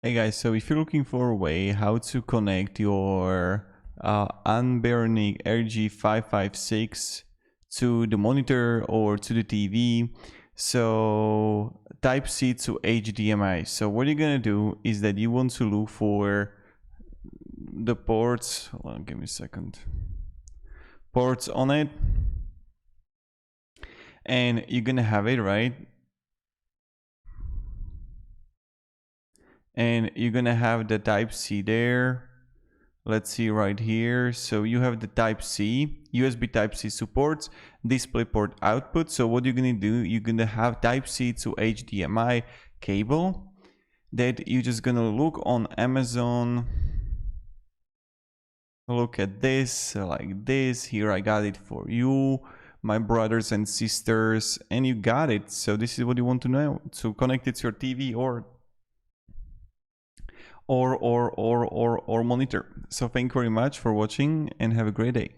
Hey guys, so if you're looking for a way how to connect your Anbernic RG556 to the monitor or to the TV, so Type-C to HDMI. So what you're gonna do is that you want to look for the ports, hold on, give me a second, ports on it, and you're gonna have it, right? And you're gonna have the Type-C there. Let's see right here. So you have the Type-C, USB Type-C supports, DisplayPort output. So what you're gonna do, you're gonna have Type-C to HDMI cable that you're just gonna look on Amazon. Look at this, like this. Here I got it for you, my brothers and sisters, and you got it. So this is what you want to know, to connect it to your TV or monitor. So thank you very much for watching and have a great day.